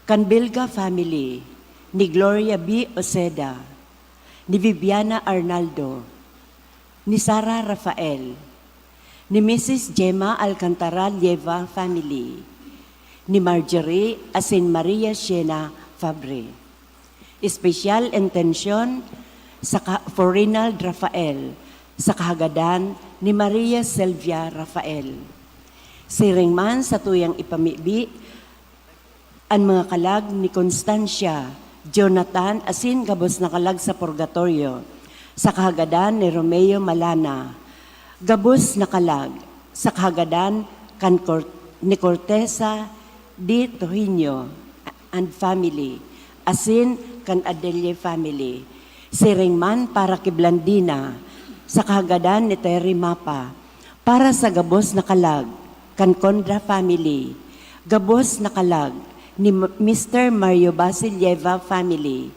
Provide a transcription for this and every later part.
Canbilga family, ni Gloria B. Oceda, ni Viviana Arnaldo, ni Sara Rafael, ni Mrs. Gemma Alcantara Lieva family, ni Marjorie Asin Maria Siena Fabre. Espesyal intensyon for Rinald Rafael sa kahagadan ni Maria Silvia Rafael. Siringman sa tuyang ipamibi ang mga kalag ni Constancia Jonathan asin gabos na kalag sa purgatorio sa kahagadan ni Romeo Malana. Gabos na kalag sa kahagadan ni Cortesa D. Trujillo and family asin kan Adelie family. Siringman para kay Blandina sa kahagadan ni Terry Mapa, para sa gabos na kalag, kan Condra family, gabos na kalag ni Mr. Mario Basiljeva family,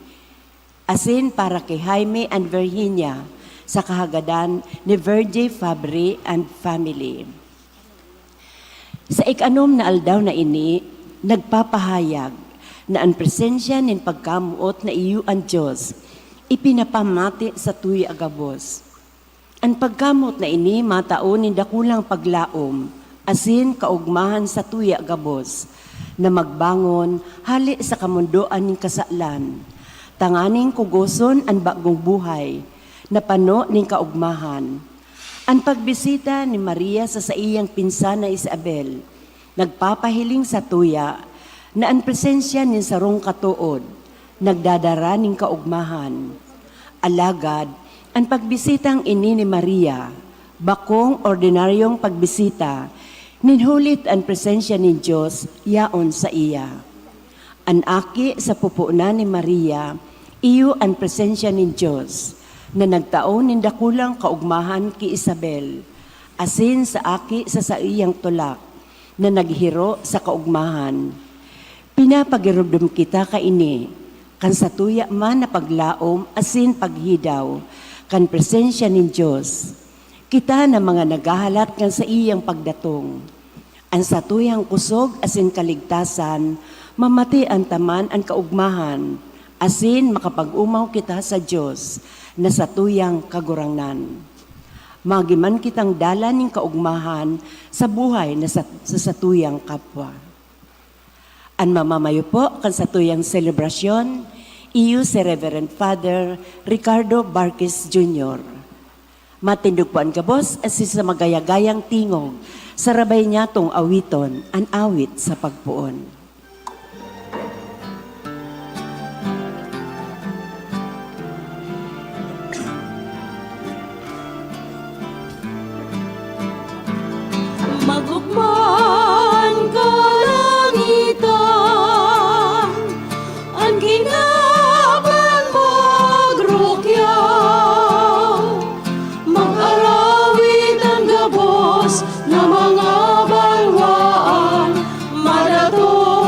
asin para kay Jaime and Virginia sa kahagadan ni Virgie Fabri and family. Sa ikanom na aldaw na ini, nagpapahayag na ang presensya nin pagkamuot na iyo ang Diyos, ipinapamati sa tuy agabos. Ang pagkamot na ini mataon ni dakulang paglaom, asin kaugmahan sa tuya gabos, na magbangon hali sa kamundoan ng kasaklan, tanganing kugoson ang bagong buhay, na pano ng kaugmahan. Ang pagbisita ni Maria sa iyang pinsan na Isabel, nagpapahiling sa tuya, na ang presensya ni sarong katuod, nagdadara ng kaugmahan. Alagad, ang pagbisitang ini ni Maria, bakong ordinaryong pagbisita, ninhulit ang presensya ni Diyos yaon sa iya. Ang aki sa pupunan ni Maria, iyo ang presensya ni Diyos, na nagtaon ng dakulang kaugmahan ki Isabel, asin sa aki sa iyang tulak, na naghiro sa kaugmahan. Pinapagirubdum kita kaini, kan sa tuya man na paglaom, asin paghidaw, kan presensya ni Diyos, kita na mga nagahalat kan sa iyang pagdatong. Ang satuyang kusog asin kaligtasan, mamati ang taman ang kaugmahan, asin makapag-umaw kita sa Diyos na satuyang kagurangnan. Magiman kitang dala ng kaugmahan sa buhay na sa satuyang kapwa. Ang mamamayo po kan satuyang selebrasyon, iyo si Reverend Father Ricardo Barquez Jr. Matindog po ang gabos asin sa magayagayang tingog, sarabay niya tong awiton, ang awit sa pagpuon. Magugman ka langitan, ang ginapan magrukyaw, mag-arawit ang gabos na mga balwaan, madato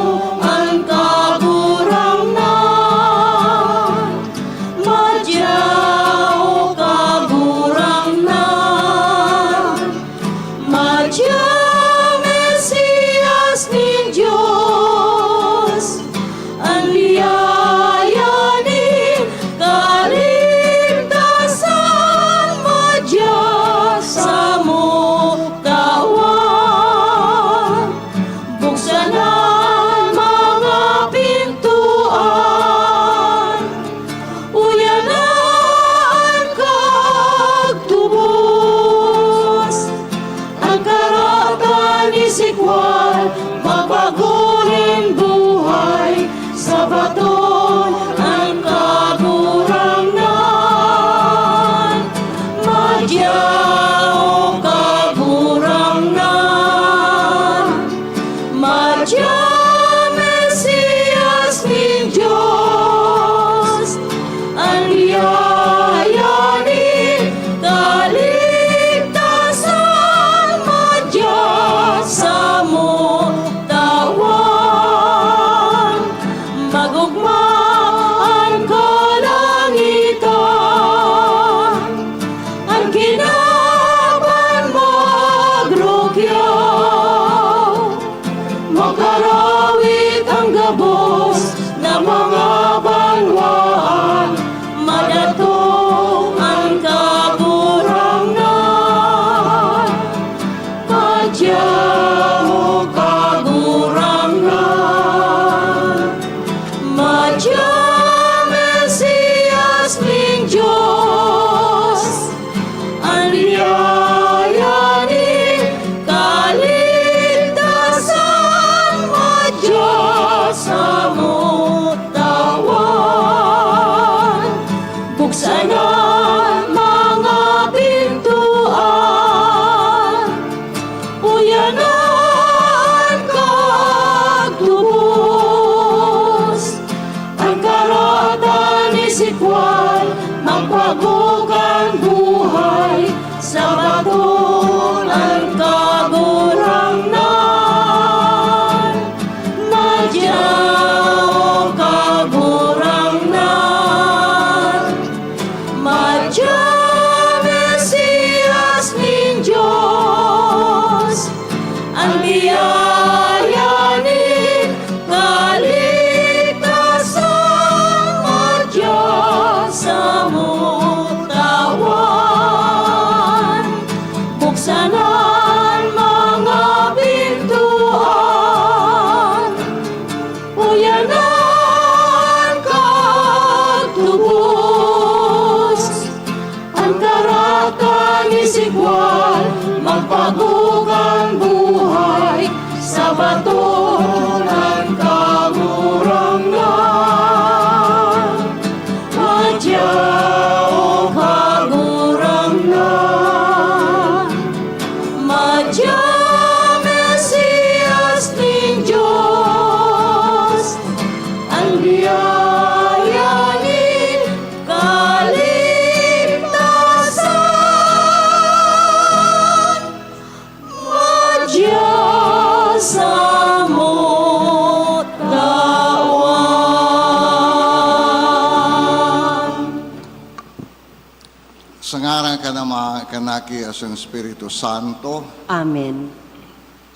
Ngaran ka na kanaki asin Espiritu Santo. Amen.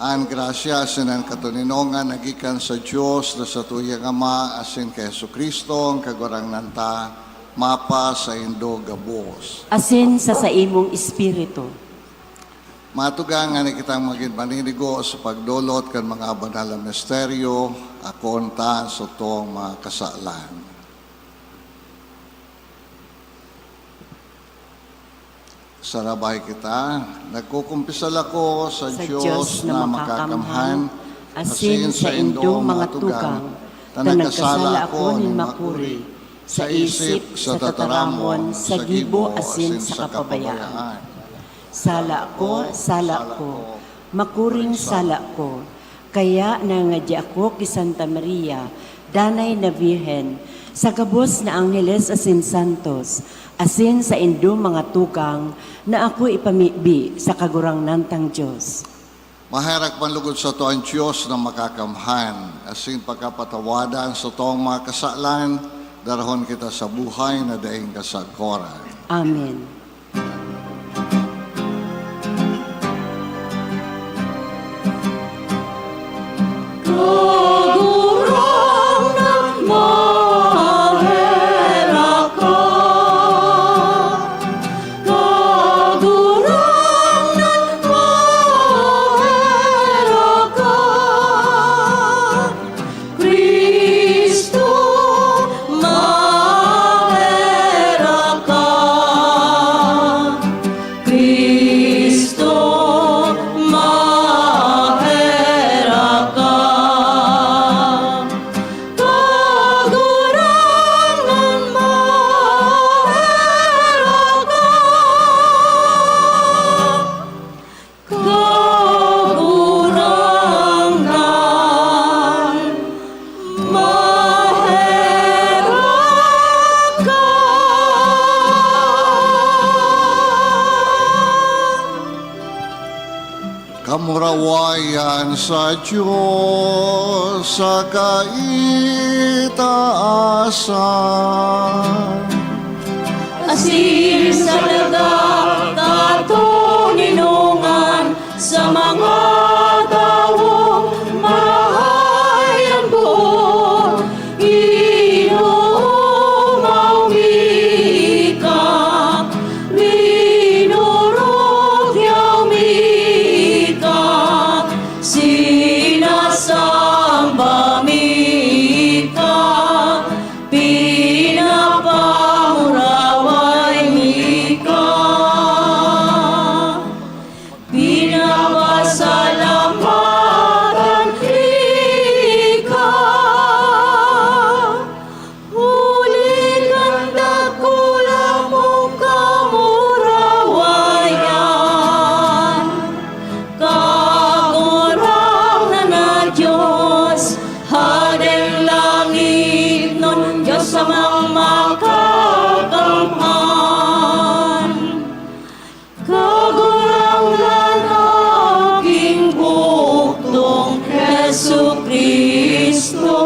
Ang grasya asin ang katuninongan nagikan sa Diyos na sa tuyang Ama asin kay Jesucristo ang kagurang nanta mapa sa indo gabos. Asin sa imong espiritu. Matugang nga kitang maging maninigo sa pagdulot kan mga banal na misteryo akon ta sa tong mga kasalan. Sarabay kita, nagkukumpisal ako sa Diyos na makakamhan, asin sa indo mga tugang, na nagkasala ako nin makuri, sa isip, sa tataramon, sa gibo, asin sa kapabayaan. Sala ko, makuring sala ko, kaya nangadya ako ki Santa Maria, danay na Virhen, sa kabos na Angeles asin Santos, asin sa indo mga tukang, na ako ipamibi sa kagurang nantang Diyos. Maharak manlugod sa to ang Diyos na makakamhan, asin pagkapatawadan sa to ang mga kasalan, darahon kita sa buhay na daing kasagkoran. Amen. Kagurang ng mahera ka, kagurang ng mahera ka, Kristo mahera ka, Kristo mahera ka. Kagurangan mahera ka, kagurangan mahera ka. Kamurawayan sa Diyos sa kaitaasan. Asin sa daga katuninungan sa mga taong mahayang buo, inuumawi ka, minurugyawi ka, sinasamba mi ka, pinapamuraway mi ka, pinapasalamatan ka, huli kang dakulang mong kamurawayan. Kagurang na Diyos, hadeng langit nun, Diyos sa mga makakampan. Kagurang na aking buktong Jesu Kristo.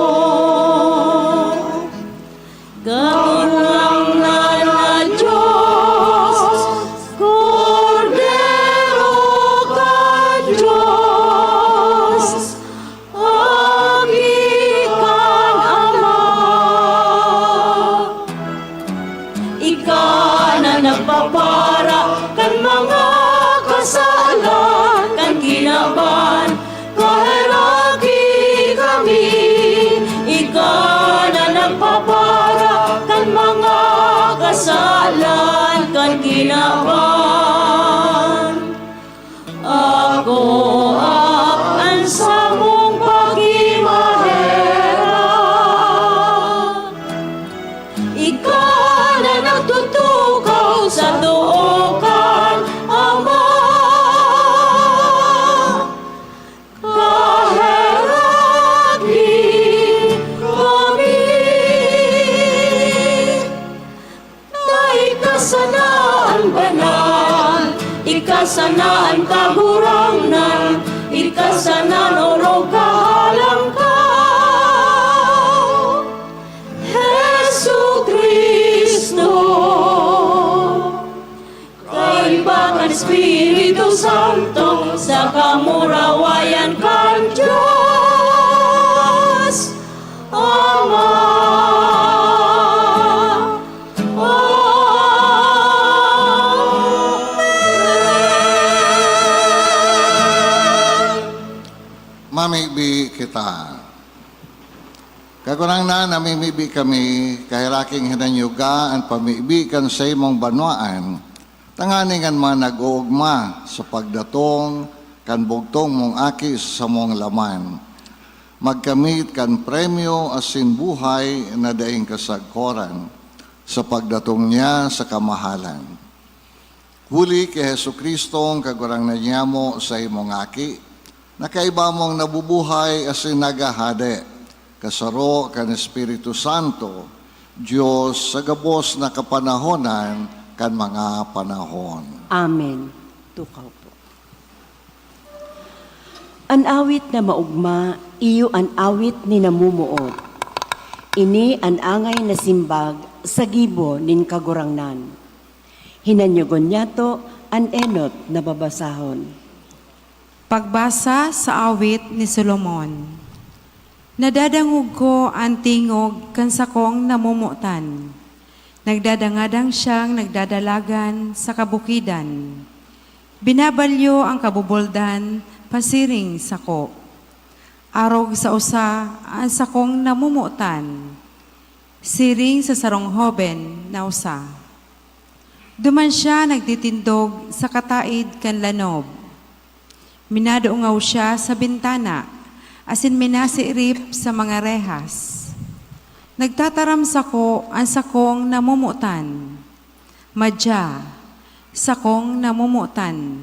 Kagurang na Diyos, Kordero ka Diyos, agikan Ama. kita. Kagunang na namimibi kami, kahiraking hinanyuga ang pamibigan sa imong banwaan, tanganingan man nag-uugma sa pagdatong kan bugtong mong aki sa mong laman. Magkamit kan premyo asin buhay na daing kasagkoran sa pagdatong niya sa kamahalan. Huli kay Jesucristo ang kagurang na niya mo sa imong aki, nakaiba mong nabubuhay asin nagahade, kasaro kan Espiritu Santo, Diyos sa gabos na kapanahonan kan mga panahon. Amen. Tukaw po. An awit na maugma, iyo an awit ni namumuot. Ini an angay na simbag sa gibo nin kagurangnan. Hinanyugon niya to an enot na babasahon. Pagbasa sa awit ni Solomon. Nadadangog ko ang tingog kan sakong namumutan. Nagdadangadang siyang nagdadalagan sa kabukidan. Binabalyo ang kabubuldan, pasiring sako. Arog sa usa ang sakong namumutan. Siring sa sarong hoben na usa. Duman siya nagtitindog sa kataid kan lanob. Minadoongaw siya sa bintana, asin minasirip sa mga rehas. Nagtataram sako ang sakong namumutan. Madya, sakong namumutan.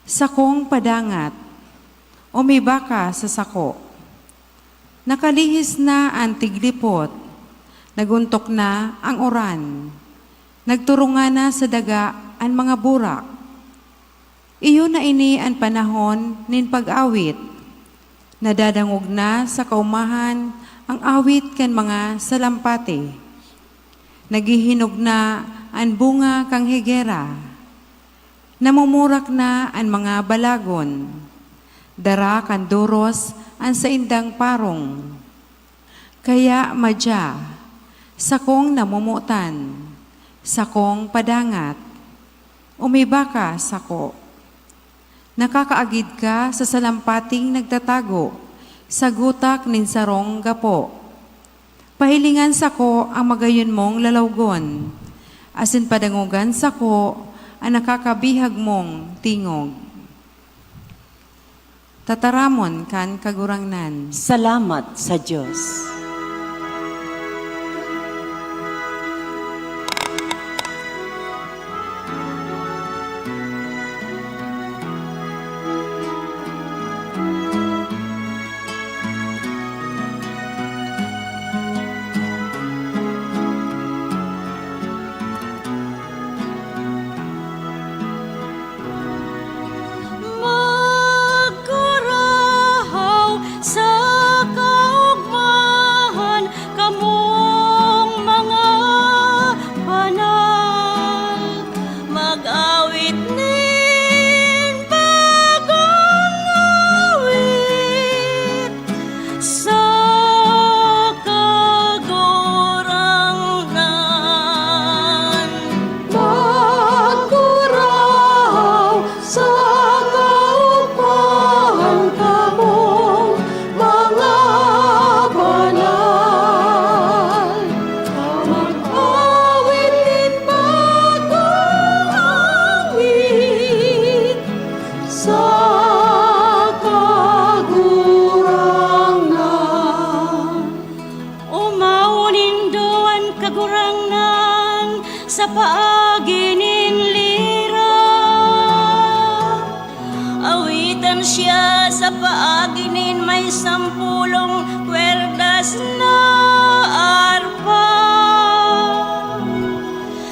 Sakong padangat. Umibaka sa sako. Nakalihis na ang tiglipot. Naguntok na ang oran. Nagturungan na sa daga ang mga burak. Iyo na ini ang panahon nin pag-awit. Nadadangog na sa kaumahan ang awit kan mga salampati. Nagihinog na ang bunga kang higera. Namumurak na ang mga balagon. Dara kan duros ang sa indang parong. Kaya madya, sakong namumutan. Sakong padangat, umibaka sako. Nakakaagid ka sa salampating nagtatago, sa gutak nin sarong gapo. Pahilingan sako ang magayon mong lalawgon, asin padangugan sako ang nakakabihag mong tingog. Tataramon kan kagurangnan. Salamat sa Diyos. Magkurahaw sa kaugmahan kamong mga banal. Mag-awit nin bagong awit sa kagurangnan. Magkurahaw sa kaugmahan kamong mga banal. Mag-awit din bagong awit sa kagurangnan. Umaunin doan kagurangnan sa paagi nin lira. Awitan siya sa paagi nin may 10 kwerdas na arpa.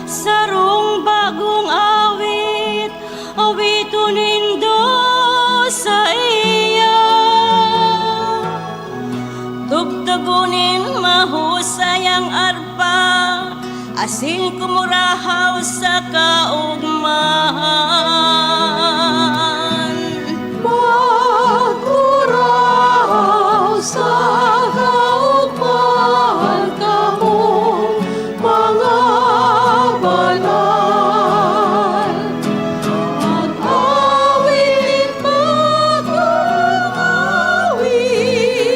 Sarong bagong awit, awitunin do sa iya. Tugtugunin mahusay ang arpa, asin kumurahaw sa kaugmahan. Magkurahaw sa kaugmahan kamong mga banal. Mag-awit bagong awit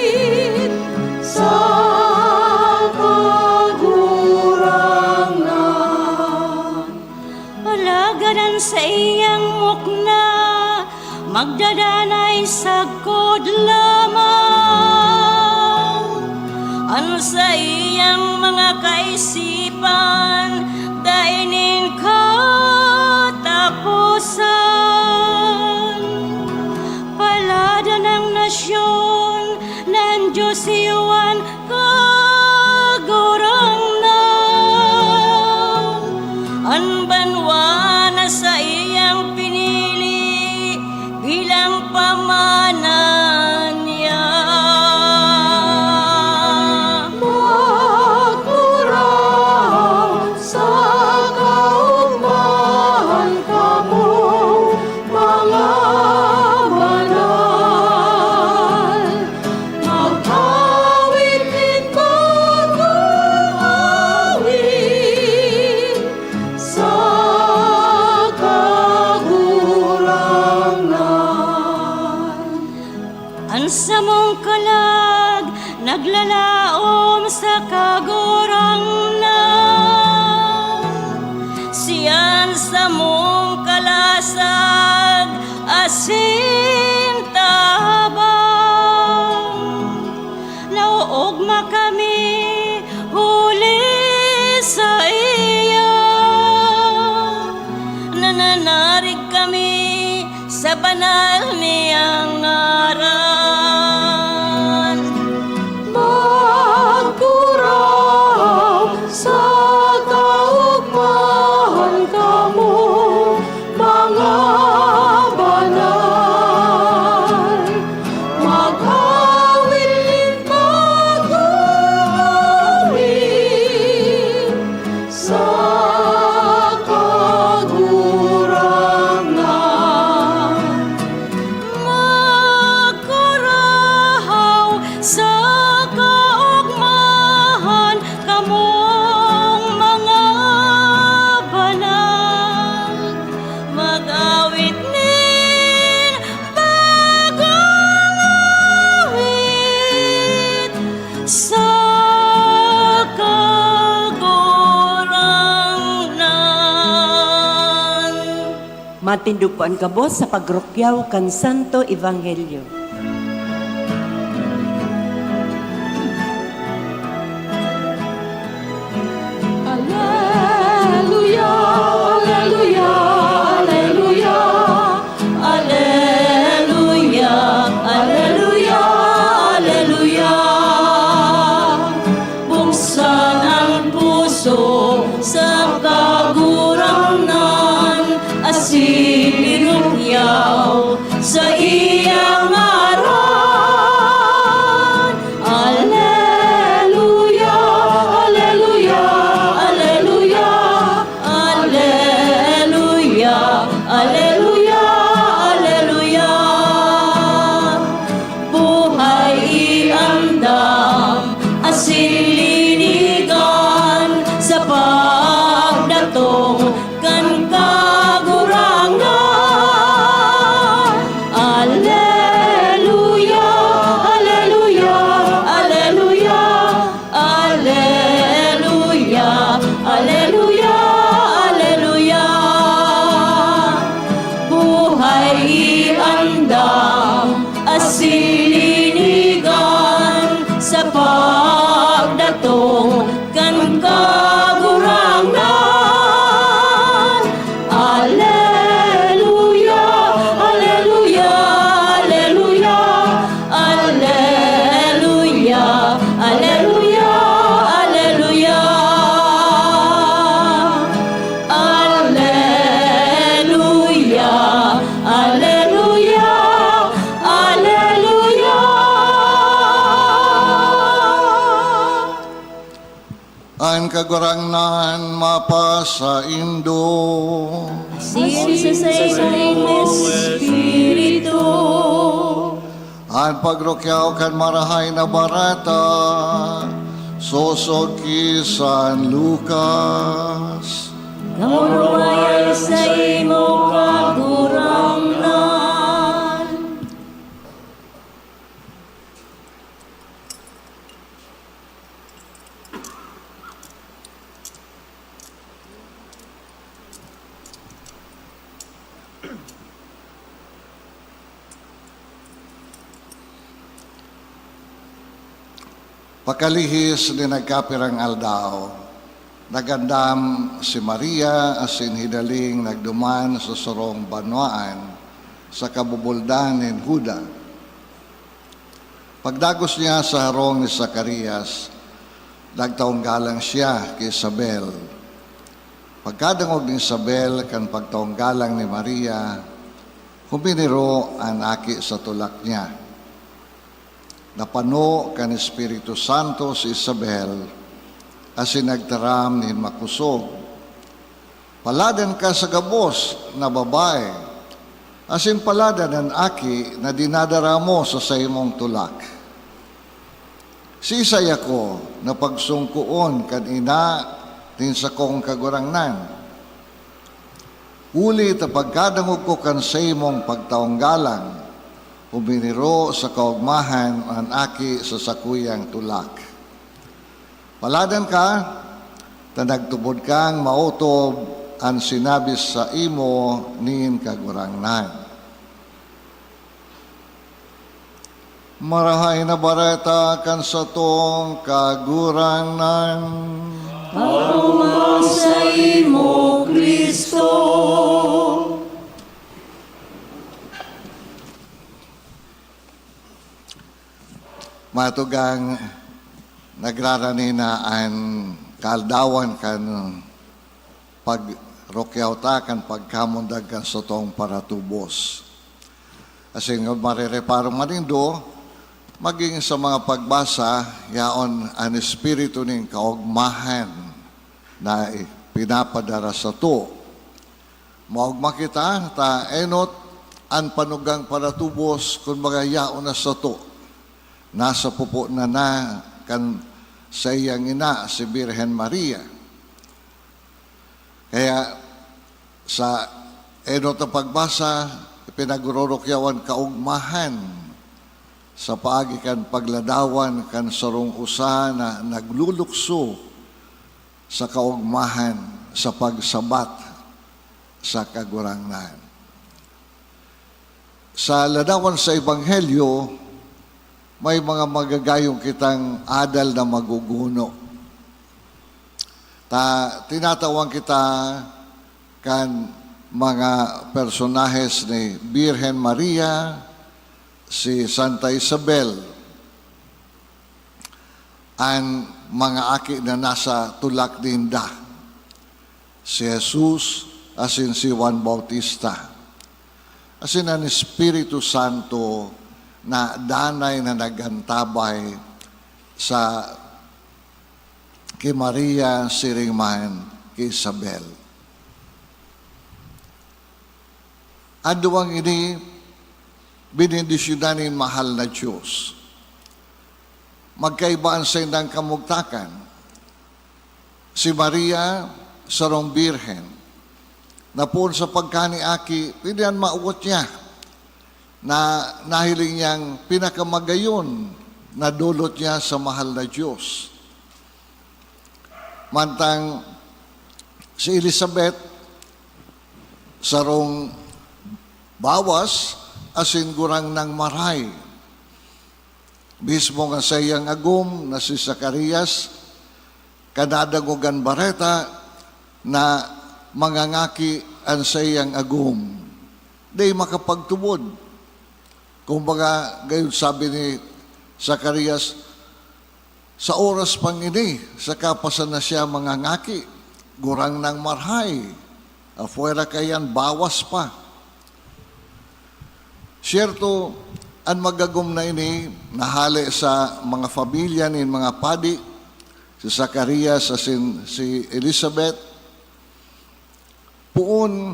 magdadanay sagkod lamang. Ano sa iyang mga kaisipan, dainin katapusan. Palada ng nasyon, ng Diyos iwan kagurang na. Ang banwa na sa iyang pinili bilang pamana niya. Magmura sa kaugmahan kamo, mga banal. Mag-awit din pag-awit sa kagurangan. Ang samong kalag naglalaom sa kagurangnan. Siyan sa mong kalasag asin tabang. Nauugma kami huli sa iya. Nananarig kami sa banal niyang ngaran. Magkuraw sa kaugmahan kamo, mga banal. Mag-awit pag-awit sa kagurangan. Magkurahaw sa kaugmahan kamong mga banal. Mag-awit nin pag-awit sa kagurangan. Matindugpuan kabo sa pagrokyaw kan Santo Ebanghelyo. Alleluia, alleluia, alleluia, alleluia, alleluia, alleluia. Buksan ang puso sa kagurangan, asin irukyaw sa iyang ngaran. Alleluia, alleluia, alleluia, alleluia, alleluia, alleluia. Buhay iandam, asin linigan sa pagdatong kan kagurangan. Alleluia, alleluia, alleluia, alleluia, alleluia, alleluia. Buhay iandam, asin linigan sa pagdatong kan kagurangan. Alleluia, alleluia, alleluia, alleluia, alleluia, alleluia. Alleluia, alleluia, alleluia. Ang kagurangnan mapa sa Indo. Sin sa Espiritu. Ang pagrokyaw kan marahay na barata. Sosog ki San Lucas. Namuruay sa imo kagurangnan. Pakalihis ni nagkapirang aldaw, nagandam si Maria asin hidaling nagduman sa surong banwaan sa kabubuldan ni Huda. Pagdagos niya sa harong ni Zacarias, nagtaong galang siya kay Isabel. Pagkadangog ni Isabel kan pagtaong galang ni Maria, huminiro ang aki sa tulak niya. Napano kan Espiritu Santo si Isabel, asin nagtaram ni makusog. Paladan ka sa gabos na babae, asin paladan ang aki na dinadara mo sa saymong tulak. Si Isaya ko na pagsungkuon kan ina din sa kong kagurangnan. Uli ta pagkadangog ko kan saymong pagtaong galang, huminiro sa kaugmahan ang aki sa sakuyang tulak. Paladan ka, na nagtubod kang mautob ang sinabi sa imo nin kagurangnan. Marahay na bareta kan sa tong kagurangnan. Paguma sa imo, Kristo. Matugang nagrarani na ang kaldawan kan pagrokyaw ta kan pagkamundag kan sotong paratubos. Kasi nga marereparo manindo, maging sa mga pagbasa, yaon ang espiritu ning kaugmahan na pinapadara sa to. Maugma kita, ta enot ang panugang paratubos kung mga yaon na sa to. Nasa pupo na kan sa iyang ina, si Birhen Maria. Kaya sa enot na pagbasa, pinagurorokyawan kaugmahan sa paagi kan pagladawan kan sarong usa na naglulukso sa kaugmahan sa pagsabat sa kagurangnan. Sa ladawan sa Ebanghelyo, may mga magagayong kitang adal na maguguno. Tinatawang kita kan mga personahes ni Birhen Maria, si Santa Isabel, ang mga aki na nasa tulak dinda, si Jesus, asin si Juan Bautista, asin ang Espiritu Santo na danay na nagantabay sa kay Maria siringman kay Isabel. Aduang ini binindisyonanin mahal na Diyos. Magkaibaan sa indang kamugtakan. Si Maria, sarong birhen, na po sa pagkaniaki, pinihan mauot niya, na nahiling niyang pinakamagayon na dulot niya sa mahal na Diyos. Mantang si Elizabeth, sarong bawas, asin gurang ng maray. Mismo nga sa iyang agum na si Zacarias, kanadagogan bareta na mangangaki ang sa iyang agum. Di makapagtubod. Kumbaga, gayon sabi ni Zacarias, sa oras pang ini, sa kapasan na siya mangangaki, gurang ng marhay, afuera kayan, bawas pa. Siyerto, ang magagum na ini, nahali sa mga pamilya ni mga padi, si Zacarias, si Elizabeth, puon,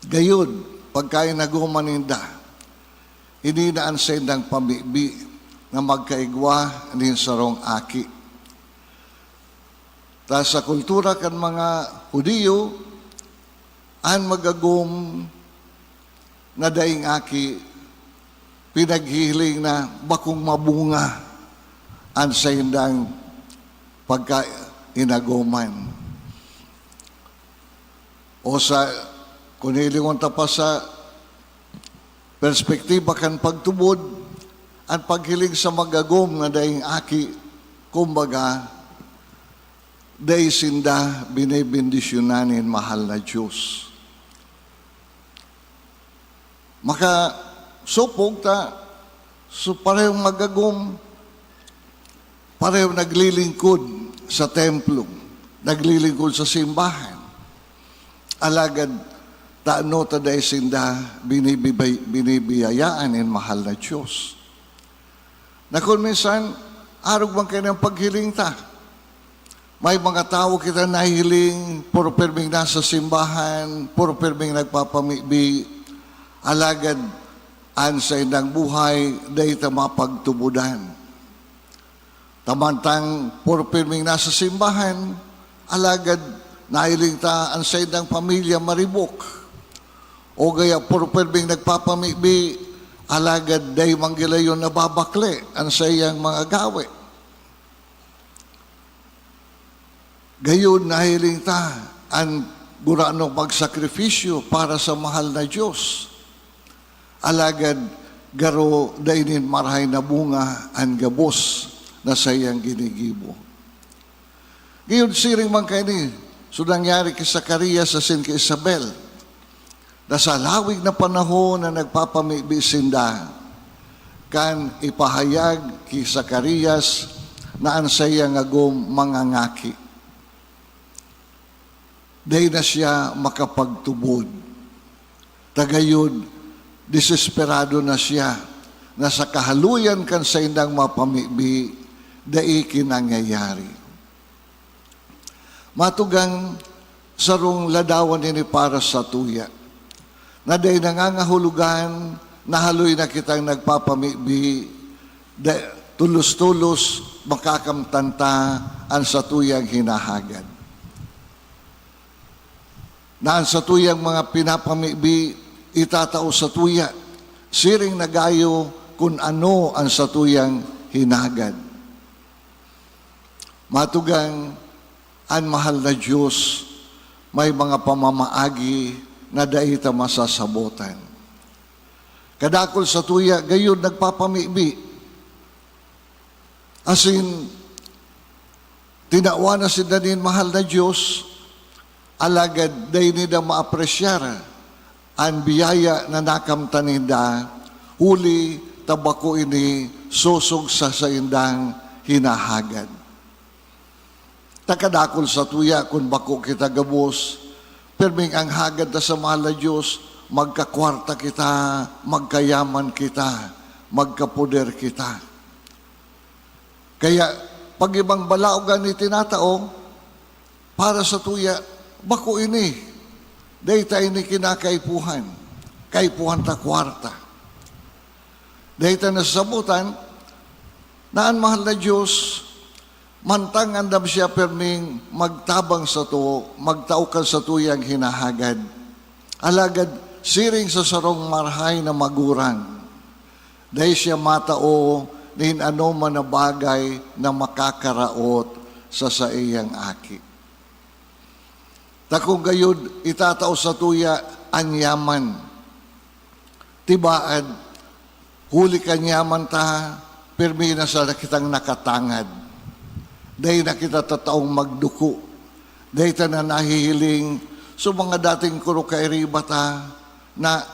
gayon, pagkain nagumaninda, hindi na ang sendang pamibi na magkaigwa ni sarong aki. Ta sa kultura kan mga Hudiyo, ang magagum na daing aki, pinaghihiling na bakong mabunga ang sendang pagkainaguman. O sa kunilingon pa sa perspektiba kan pagtubod, ang paghiling sa magagom na daing aki, kumbaga, dahil sinda binibindisyonanin mahal na Diyos. Maka supog ta, so parehong magagom, parehong naglilingkod sa templo, naglilingkod sa simbahan. Alagad, taano ta dahil sinda binibiyayaan in mahal na Diyos. Na kung minsan, arog man kayo ng paghiling ta. May mga tao kita nahiling, puro perming nasa simbahan, puro perming nagpapamibi, alagad, ansay ng buhay, dahil ta mapagtubudan. Tamantang, puro perming nasa simbahan, alagad, nahiling ta, ansay ng pamilya maribok. O gaya, puro perming nagpapamibi, alagad, dahil manggilayon na babakle, ansay ang mga gawe. Gayon, nahiling ta, ang gurano magsakripisyo para sa mahal na Diyos. Alagad, garo dainin marahay na bunga ang gabos na sayang ginigibo. Gayon, siring man kayo ni, so nangyari kay Zacarias sa sin kay Isabel, na sa lawig na panahon na nagpapamibisinda, kan ipahayag kay Zacarias na ang sayang agom mangangaki. Dahil na siya makapagtubod. Tagayod, desesperado na siya na sa kahaluyan kan sa indang mapamibi, dai kinangyayari. Matugang sarong ladawan ini para sa tuya, na dahil nangangahulugan, nahaloy na kitang nagpapamibi, tulos-tulos makakamtanta ang sa tuyang hinahagad. Na ang sa tuyang mga pinapamibi, itatao sa tuya, siring nagayo kung ano ang sa tuyang hinagad. Matugang, ang mahal na Diyos, may mga pamamaagi na daita masasabotan. Kadakol sa tuya, gayon nagpapamibi. Asin, tinawa na si Danin mahal na Diyos, alagad dahi nida maapresyar ang biyaya na nakamtaninda, huli tabako ini susog sa indang hinahagad. Takadakol sa tuya kung bako kita gabos, perming ang hagad na sa mahal na Diyos, magkakwarta kita, magkayaman kita, magkapoder kita. Kaya pag ibang balaogan ni tinatao, para sa tuya, bako ini, dahi tayo ni kinakaipuhan, kaipuhan ta kwarta. Dahi tayo nasasabutan, na ang mahal na Diyos, mantang andam siya perning magtabang sa to, magtaukan sa tuyang hinahagad. Alagad, siring sa sarong marhay na magurang. Dahi siya matao, nin ano man na bagay na makakaraot sa iyang aki. Takong gayud, itatao sa tuya, anyaman. Tibaan, huli ka nyaman ta, permi na sa kitang nakatangad. Dahil na kita tataong magduko. Dahil ta na nahihiling, so mga dating kuro kairiba ta, na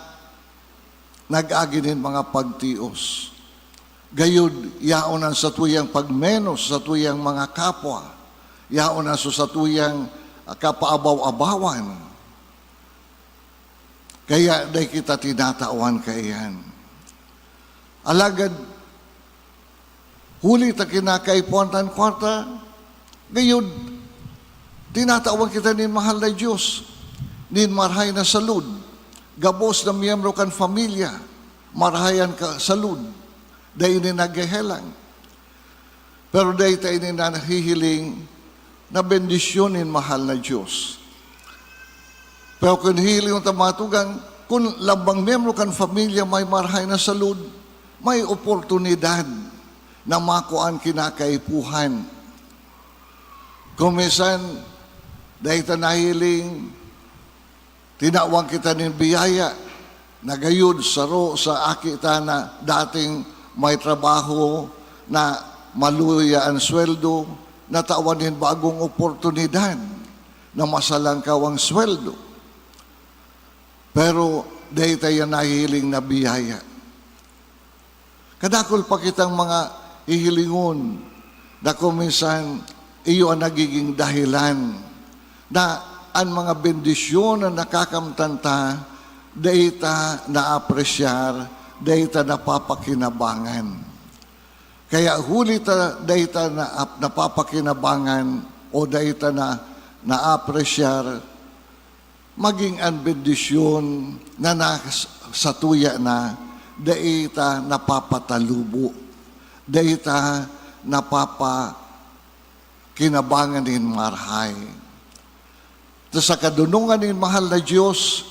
nag-aginin mga pagtios. Gayud, yaonan sa tuyang pagmenos, sa tuyang mga kapwa. Yaonan sa tuyang kapaabaw-abawan. Kaya dahil kita tinatawan kayan. Alagad, huli ta kinakaipuan kwarta, gayud, tinatawan kita ni mahal na Diyos, nin marhay na salud, gabos na miyembro kan familia, marhayan ka salud, dahil ni naghehelang. Pero dahil tayo ni nahihiling, na bendisyonin mahal na Diyos. Pero kung hiling yung tamatugang, kung labang membro kan familia may marhay na salud, may oportunidad na makuan kinakaipuhan. Kung minsan, dahil ta nahiling, tinawang kita ng biyaya, nagayod saro sa akita na dating may trabaho na maluya ang sweldo, natawanin bagong oportunidad na masalangkaw ang sweldo. Pero dahil tayo nahihiling na biyaya. Kadakol pa kitang mga hihilingon na kung minsan iyo ang nagiging dahilan na ang mga bendisyon na nakakamtanta dahil ta na-apresyar, dahil ta napapakinabangan. Kaya huli ta dahil ta napapakinabangan o dahil ta na-apresyar, maging ang bendisyon na nasatuya na dahil ta napapatalubo, dahil ta napapakinabangan din marhay. Sa kadunungan ni mahal na Diyos,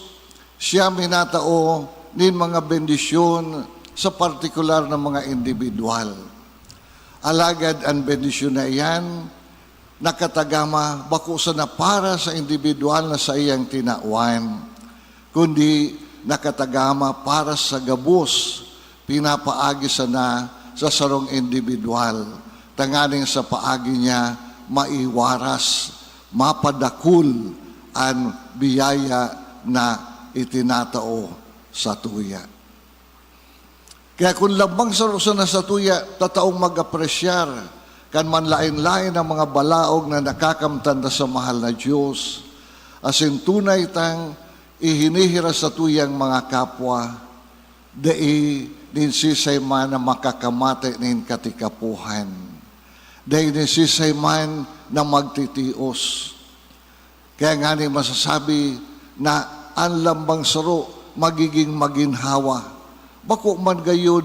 siya minatao nin mga bendisyon sa partikular na mga individual. Alagad ang bendisyon na iyan, nakatagama bako sa na para sa individual na sa iyang tinawan, kundi nakatagama para sa gabos, pinapaagi sana sa sarong individual. Tanganing sa paagi niya, maiwaras, mapadakul ang biyaya na itinatao sa tuya. Kaya kung lambang sa na sa tuya, tataong mag-apresyar, kan manlain-lain ang mga balaog na nakakamtanda sa mahal na Diyos, asin tunay tang ihinihira sa tuyang mga kapwa, dai ninsisay man na makakamate nin katikapuhan, dai ninsisay man na magtitios. Kaya nga ni masasabi na ang lambang saro magiging maginhawa. Bako man gayud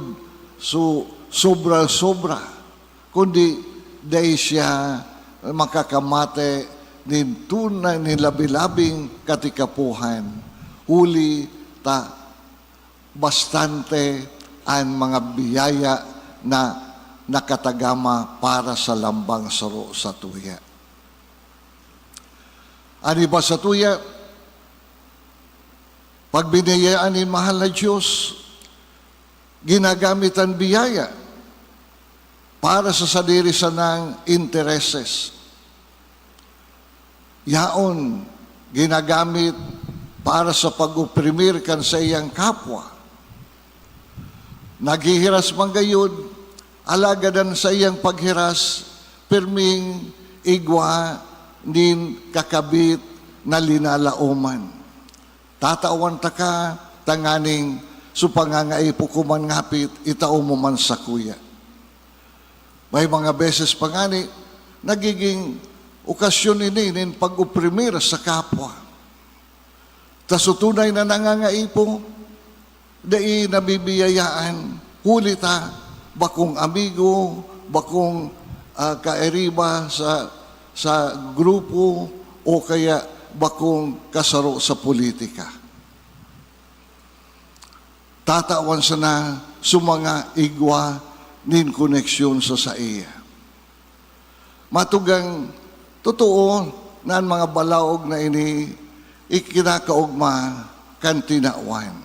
sobra-sobra, kundi dahil siya makakamate nin tunay ni labi-labing katikapuhan. Huli ta bastante ang mga biyaya na nakatagama para sa lambang saro sa tuya. Ani ba sa tuya, pag binayaan ni mahal na Diyos, ginagamit ang biyaya para sa sadiri sa ng intereses. Yaon, ginagamit para sa pag-uprimir kan sa iyang kapwa. Naghihiras man gayud, alagadan sa iyang paghiras, pirming igwa nin kakabit na linalauman. Tatawan ta ka, tanganing supangangaipo kuman ngapit, itao mo man sa kuya. May mga beses pa ngani, nagiging okasyon nin pag-uprimir sa kapwa. Tasutunay na nangangaipo, dai nabibiyayaan, huli ta, bakong amigo, bakong kaeriba sa grupo, o kaya bakong kasaro sa politika. Tatawan sa na sumanga igwa nin koneksyon sa iya. Matugang totoo na ang mga balaog na ini ikinakaugma kan tinawan.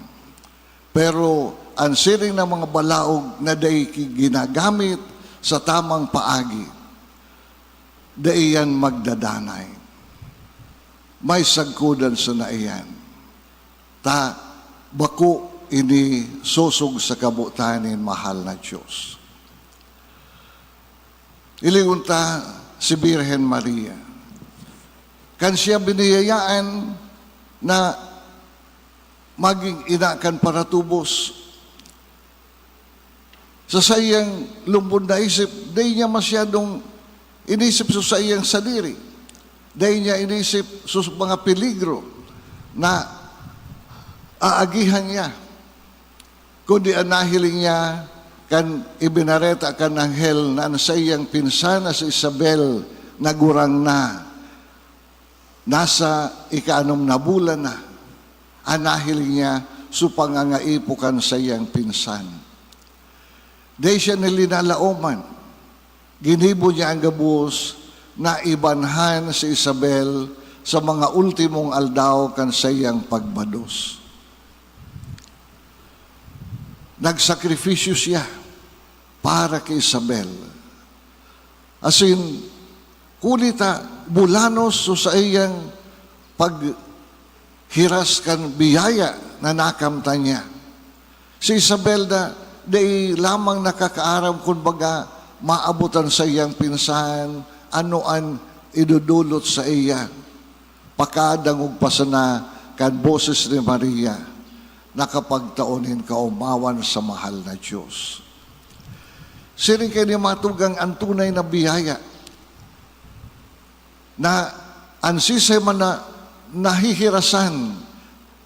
Pero ang siring ng mga balaog na day ginagamit sa tamang paagi, day yan magdadanay. May sagkudan sa naiyan. Ta bako ini susog sa kabutanin mahal na Diyos. Ilingon ta si Birhen Maria. Kan siya biniyayaan na maging inakan para tubos. Sa sayang lumbon na isip, di niya masyadong inisip sa iyang sadiri. Di niya inisip sa mga peligro na aagihan niya. Kundi anahiling niya kan ibinareta kan anghel na sa iyang pinsana si Isabel nagurang na. Nasa ika-6 na bulan na. Anahiling niya supangangaipukan sa iyang pinsan. Dahil siya nilinalaoman, ginibo niya ang gabus na ibanhan si Isabel sa mga ultimong aldaw kan sa iyang pagbados. Nagsakripisyo siya para kay Isabel. Asin, kulita, bulanos so sa iyang paghiras kan biyaya na nakamta niya. Si Isabel na di lamang nakakaaram kung baga maabutan sa iyang pinsan, anoan idudulot sa iya. Pakadang ugpasana kan boses ni Maria, nakapagtaonin kaumawan sa mahal na Diyos. Siring kayo ni matugang ang tunay na biyaya na ansisay man na nahihirasan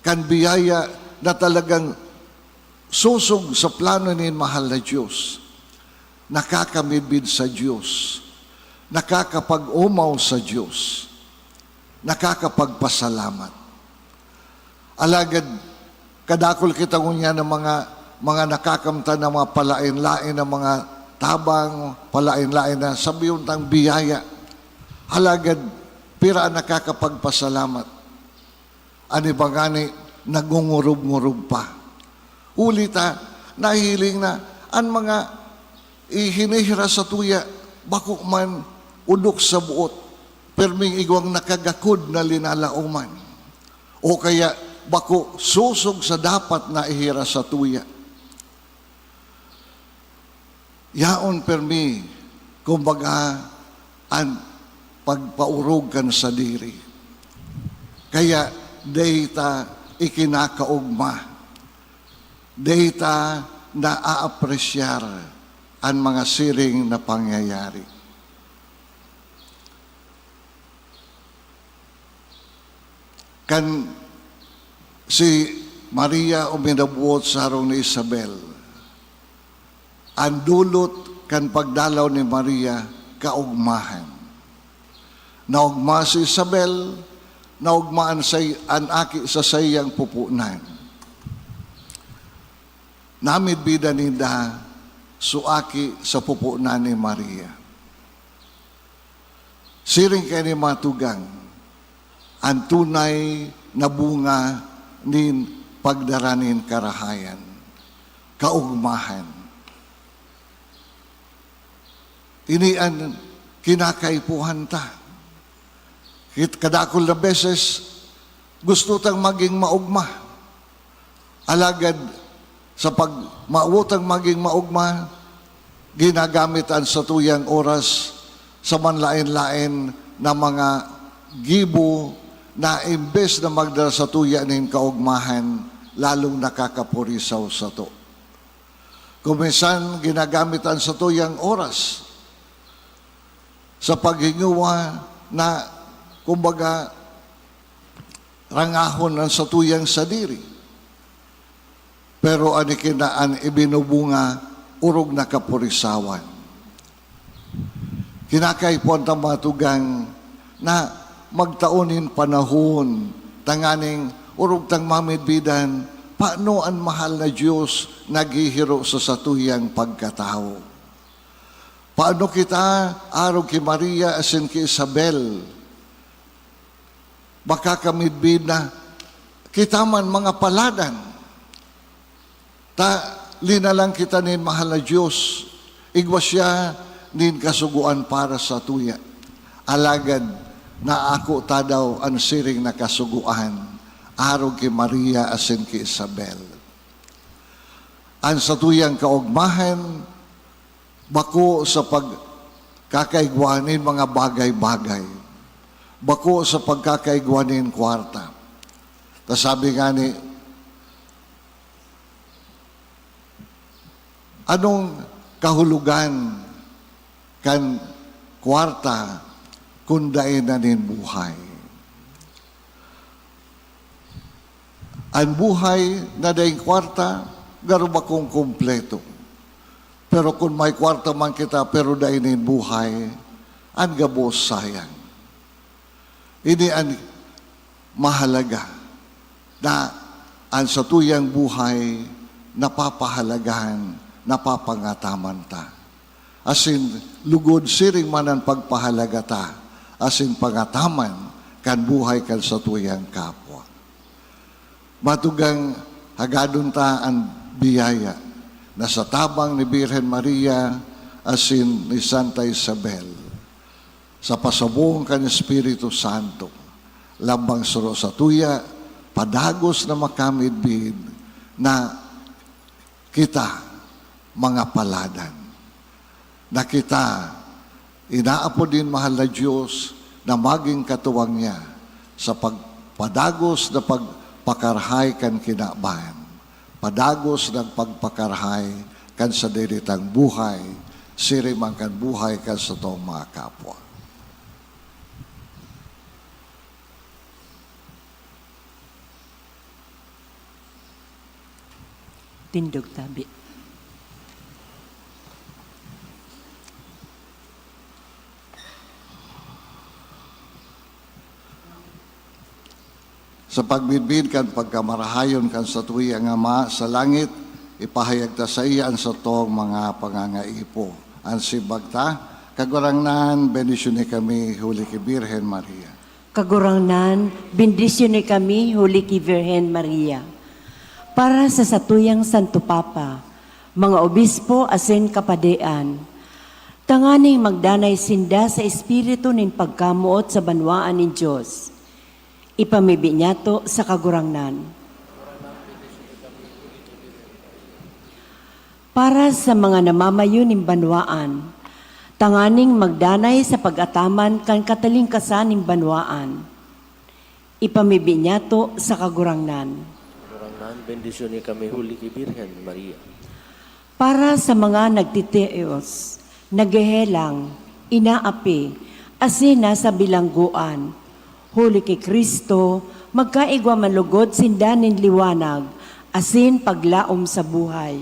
kan biyaya na talagang susog sa plano ni mahal na Diyos, nakakamibid sa Diyos, nakakapag-umaw sa Diyos, nakakapagpasalamat. Alagad, kadakol kita ngunya ng mga nakakamta na mga palain-lain na mga tabang, palain-lain na sabiyuntang biyaya. Alagad, pira nakakapagpasalamat. Ani bangani, nagungurub-ngurub pa. Ulita, nahiling na, ang mga ihinihira sa tuya, bako man udok sa buot, perming igwang nakagakod na linalauman. O kaya, bako susog sa dapat na ihira sa tuya. Yaon permi, kumbaga, ang pagpaurog kan sa diri. Kaya, data ikinakaugma. Data na aapresyar ang mga siring na pangyayari. Kan si Maria uminabuot sa harong ni Isabel, ang dulot kan pagdalaw ni Maria kaugmahan. Naugma si Isabel, naugmaan ang aki sa sayang pupunan. Namid bida ninda suaki sa pupunan ni Maria. Siring kay ni matugang, ang tunay na bunga nin pagdaranin karahayan, kaugmahan. Ini ang kinakaipuhan ta. Kadakol na beses, gusto tang maging maugma. Alagad, sa pag mautang maging maugma, ginagamitan sa tuyang oras sa manlain-lain na mga gibo na imbes na magdala sa tuya nin kaugmahan, lalong nakakapurisaw sa to. Kuminsan, ginagamitan sa tuyang oras sa paghinguwa na, kumbaga, rangahon ng sa tuyang sadiri. Pero anikinaan ibinubunga urog na kapurisawan. Kinakaipon ang matugang na magtaunin panahon, tanganing urog tang mamidbidan, paano ang mahal na Diyos naghihiro sa satuyang pagkatao. Paano kita, araw ki Maria asin ki Isabel, baka kamidbid na kita man mga paladan, ta linalang kita nin mahal na Diyos, igwa siya nin kasuguan para sa tuya. Alagad na ako ta daw ang siring na kasuguan, araw ki Maria asin ki Isabel. Ang sa tuyang kaugmahan, bako sa pagkakaigwanin mga bagay-bagay, bako sa pagkakaigwanin kwarta. Ta sabi nga ni, anong kahulugan kan kwarta kung dain na nin buhay? Ang buhay na daing kwarta, garo ba kong kumpleto? Pero kung may kwarta man kita, pero dain nin buhay, ang gabos sayang. Ini ang mahalaga na ang sa tuyang buhay napapahalagahan, napapangataman ta. Asin lugod siring man ang pagpahalaga ta, asin pangataman kan buhay kan sa tuyang kapwa. Matugang hagadon ta ang biyaya na sa tabang ni Birhen Maria asin ni Santa Isabel. sa pasubong kan Espiritu Santo, lambang suro sa tuya, padagos na makamidbid na kita mga paladan. Na kita, inaapo din mahal na Diyos na maging katuwang niya sa pagpadagos na pagpakarhay kan kinaban. Padagos ng pagpakarhay kan sa diritang buhay, sirimang kan buhay kan sa tong mga kapwa. Tindog tabi. Sa pagbidbid kan pagkamarahayon kan sa tuwiyang Ama sa langit, ipahayag ta sa iyan sa tong mga pangangaipo. Ansibag ta, kagurangnan, bendisyon kami, huli ki Birhen Maria. Kagurangnan, bendisyon ni kami, huli ki Virhen Maria. Para sa satuyang Santo Papa, mga obispo asin kapadean, tanganing magdanay sinda sa espiritu nin pagkamuot sa banwaan ni Diyos. Ipamibi niya to sa kagurangnan. Para sa mga namamayo nin banwaan, tanganing magdanay sa pag-ataman kan katalingkasan nin banwaan. Ipamibi niya to sa kagurangnan. Kagurangnan, bendisyon ni kami, huli ki Birhen Maria. Para sa mga nagtitios, naghehelang, inaapi, asin nasa bilangguan, huli kay Kristo, magkaigwa malugod sindanin liwanag, asin paglaom sa buhay.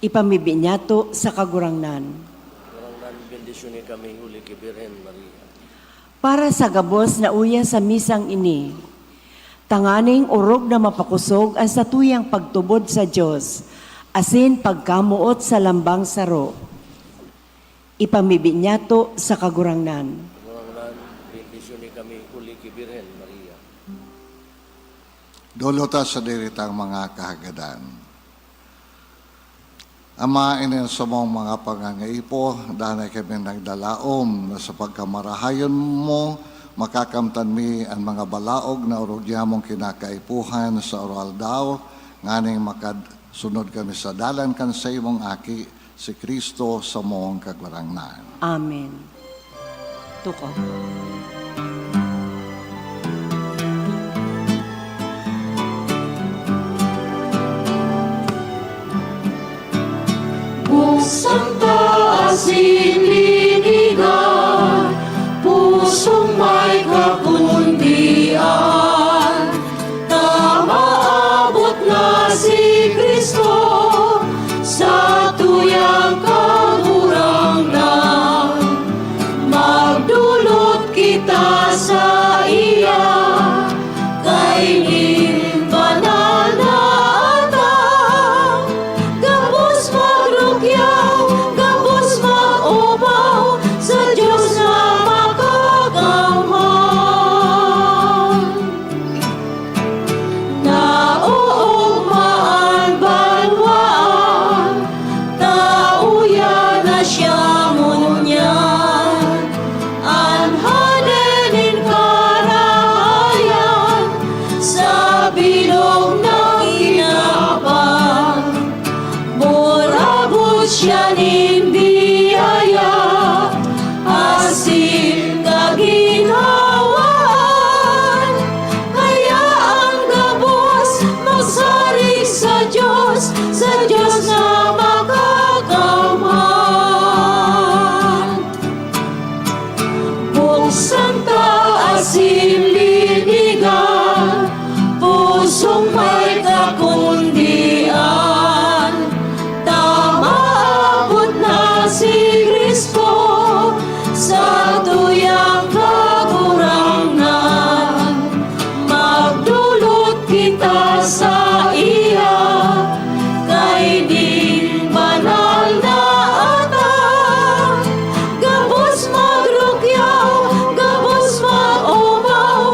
Ipamibi niya to sa kagurangnan. Kagurangnan, bendisyon ni kami, huli ki Birhen Maria. Para sa gabos na uya sa misang ini, tanganing urog na mapakusog ang satuyang pagtubod sa Diyos, asin pagkamuot sa lambang saro. Ipamibi niya to sa kagurangnan. Kagurangnan, bendisyon ni kami, huli ki Birhen Maria. Dulota sa diritang mga kahagadan. Ama, inin sa mong mga pangangaipo, danay kami nagdalaom na sa pagkamarahayon mo, makakamtan mi ang mga balaog na urugya mong kinakaipuhan sa oral daw, nganing makasunod kami sa dalan kan sa imong aki, si Kristo sa mong kagwarangnan. Amen. Tuko. Pusang taasin linigan, pusong may kakundian, na maabot na si Kristo sa tuyang kagurangnan. Magdulot kita sa iya, kay ning banal na atang, gabos magrukyaw, gabos mag-ubaw, sa Diyos na makagamhan. Nauugmaan banwaan, tauya na siya munyan, anhanenin karahayan, sa bilog ng inaban. Murabot siya ning biyaya, asin kaginhawaan, kaya ang gabos magsarig sa Diyos na makakamhan. Buksan taasin linigan, pusong may kakundian, tamaabot na si Kristo sa tuyang kagurangnan. Magdulot kita sa iya, kay ning banal na atang, gabos magrukyaw, gabos mag-ubaw,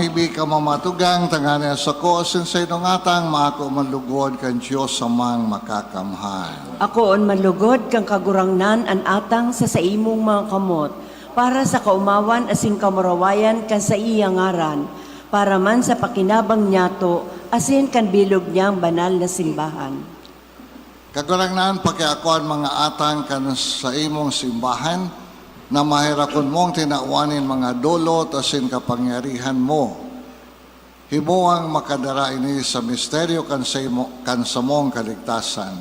pamibi ka mamatugang, tanganan sa ko, asin sa inungatang, maako manlugod kan Diyos samang makakamhan. Ako on malugod kang kagurangnan an atang sa imong mga kamot, para sa kaumawan asin kamarawayan kan sa iyang ngaran, para man sa pakinabang niyato, asin kan bilog niyang banal na simbahan. Kagurangnan, pakiakuan mga atang kan sa imong simbahan, na mahirakon mong tinauanin mga dolot asin kapangyarihan mo. Himuang makadara ini sa misteryo kan sa mong kaligtasan.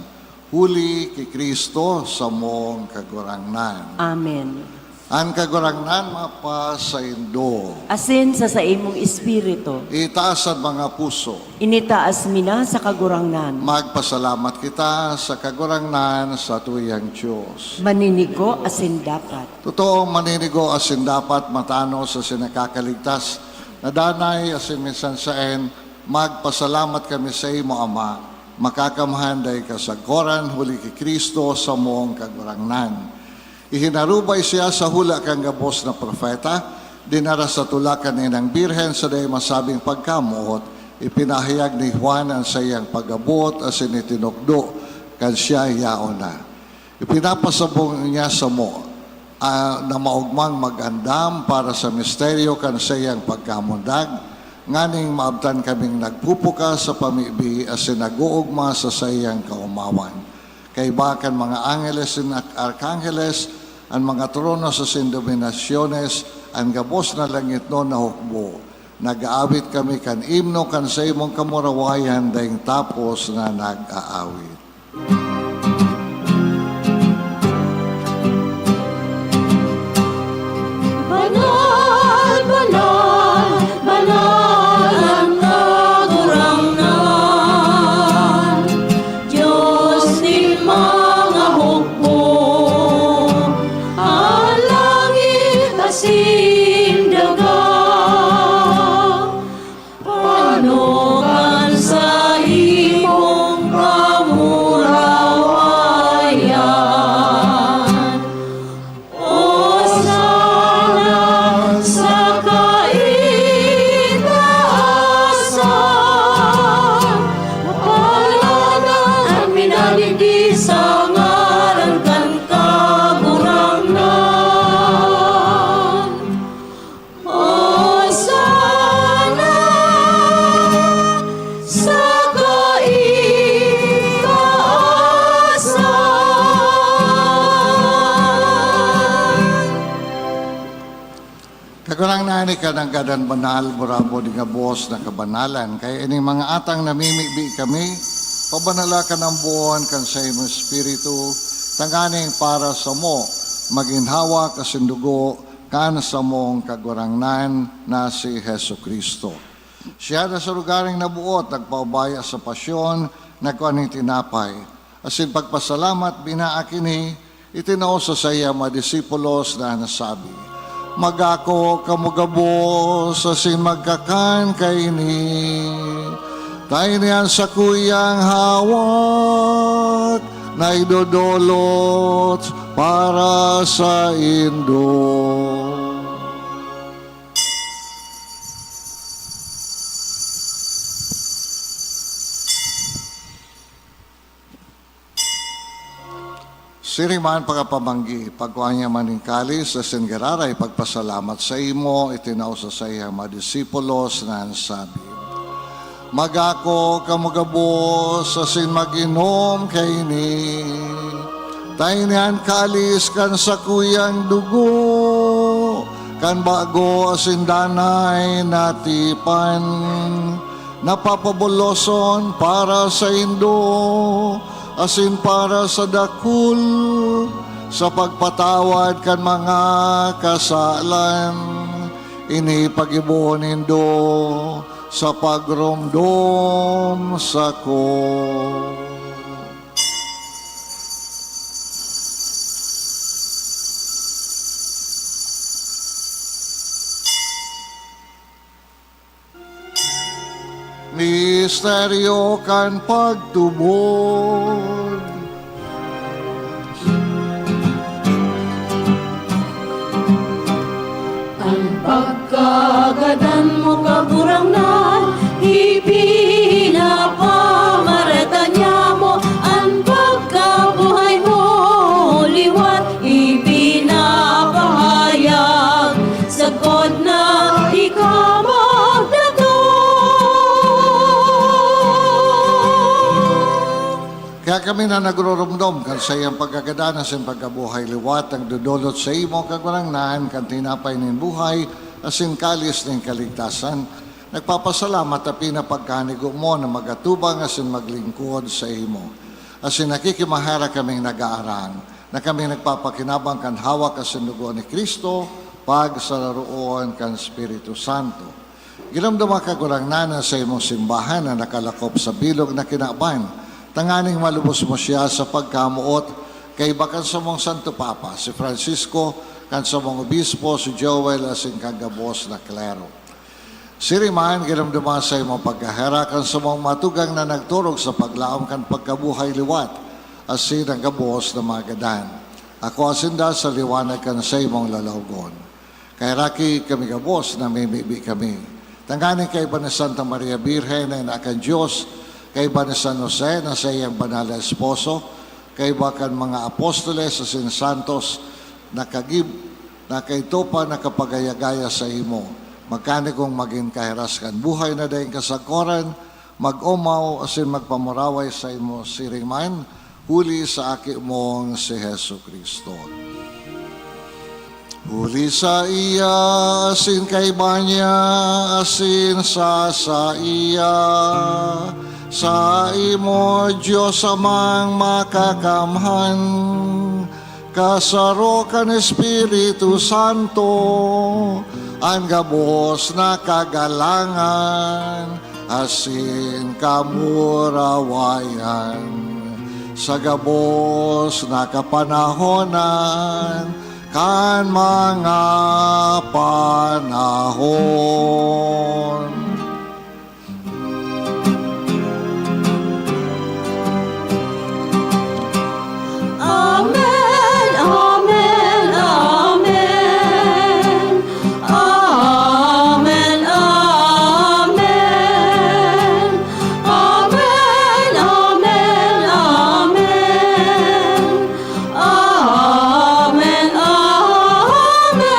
Huli ki Kristo sa mong kagurangnan. Amen. Ang kagurangnan mapa sa indo. Asin sa imong espiritu, Itaas ang mga puso. initaas mina sa kagurangnan. Magpasalamat kita sa kagurangnan sa tuyang Diyos. Maninigo asin dapat. Totoo maninigo asin dapat matano sa sinakakaligtas na danay asin minsan saen magpasalamat kami sa imo Ama makakamhan day kasagkoran huli ki Kristo sa mong kagurangnan. Ihinarubay siya sa hula kang gabos na propeta, dinara sa tulakan ni ng Birhen sa day masabing pagkamuot, ipinahayag ni Juan ang sayang pagabot asin itinukdo kan siya yaon na. Ipinapasabong niya sa mo na maugmang magandam para sa misteryo kan sayang pagkamundag, nganing maabtan kaming nagpupuka sa pamibi asin naguugma sa sayang kaumawan. Kay bakan mga angeles at arkangeles, ang mga trono sa sindominasyones, ang gabos na langit no na hukbo. Nag-aawit kami kan imno kan sa imong kamurawayan daing tapos na nag-aawit. Banal, banal, banal ang kagurangnan. Diyos ni mga hukbo, ang langit asin daga. Panukan sa imong kamurawayan. O sana sa kaitaasan, mapalanan minaligi sa ngaran kan kagurangnan. O sana sa kaitaasan. Kagurang nani ka ng gadan banal, burabo di nga boss na kabanalan. Kaya ining mga atang namimibi kami, pabanala ka ng buwan kan sa imo espiritu, tanganing para sa mo, maginhawa kasindugo, kan sa mong kagurangnan na si Heso Kristo. Siya na sa lugaring nabuot, nagpaubaya sa pasyon, nagkuhaning tinapay. Asin pagpasalamat, binaakini, itinao sa saya mga disipulos na nasabi, Magako kamugabos asin magkakan kaini. Tayo niyan sa kuyang hawak na idodolot para sa indo. Siriman pagkapamanggi, pagkuhan niya maning kalis sa singeraray, pagpasalamat sa imo, itinaw sa sayang mga disipulos na sabi, Magako kamugabos asin mag-inom kaini, tayo niyan kalis kan sa kuyang dugo, kan bago asin danay natipan, napapabuloson para sa indo, asin para sa dakul, sa pagpatawad kan mga kasalan, inipag-ibon nindo sa pagromdom sa ko. Misteryo kan pagtubod, Ang pagkag pagadan mo kaburangnan, ipinapamareta niya mo ang pagkabuhay mo, liwat ipinapahayag sagod na ikaw magdato. Kaya kami na nagrurumdom kan sa iyang pagkagadanas ang pagkabuhay liwat ang dudulot sa imo kagwarangnan kan tinapay nin buhay asin kalis ning kaligtasan. Nagpapasalamat at pinapagkanigo mo na magatubang asin maglingkod sa imo. Asin nakikimahara kaming nag-aarang na kami nagpapakinabang kan hawak asin dugo ni Kristo pag sa laruon kan Espiritu Santo. Gilamdama kagwarangnan sa imong simbahan na nakalakop sa bilog na kinaban. Tanganing malubos mo siya sa pagkamuot kay bakan sa mong Santo Papa, si Francisco, kan sa mong obispo, si Joel, asin kagabos na klero. Siriman, ginamdama sa imong pagkahera, kan sa mong matugang na nagturog sa paglaom kan pagkabuhay liwat, asin ang gabos na magadan. Ako asinda sa liwanag kan sa imong lalawgon. Kay raki kami gabos na mimibi kami. Tanganing kay ba ni Santa Maria Birhen na inakan Diyos, kay ba ni San Jose na sa iyang banal na esposo, kay ba kan mga apostoles sa sinsantos nakagib, na kay topa nakapagayagaya sa imo, magkani kong maging kahiras kan buhay na dahil kasagkoran, mag-umaw asin magpamuraway sa imo siriman, huli sa aki mong si Hesu Kristo. Huli sa iya, asin kay banya, asin sa iya, sa imo Diyos amang makakamhan, kasaro kan Espiritu Santo, ang gabos na kagalangan, asin kamurawayan, sa gabos na kapanahonan, kan mga panahon. Amen, amen, amen. Amen, amen. Amen, amen, amen. Amen, amen.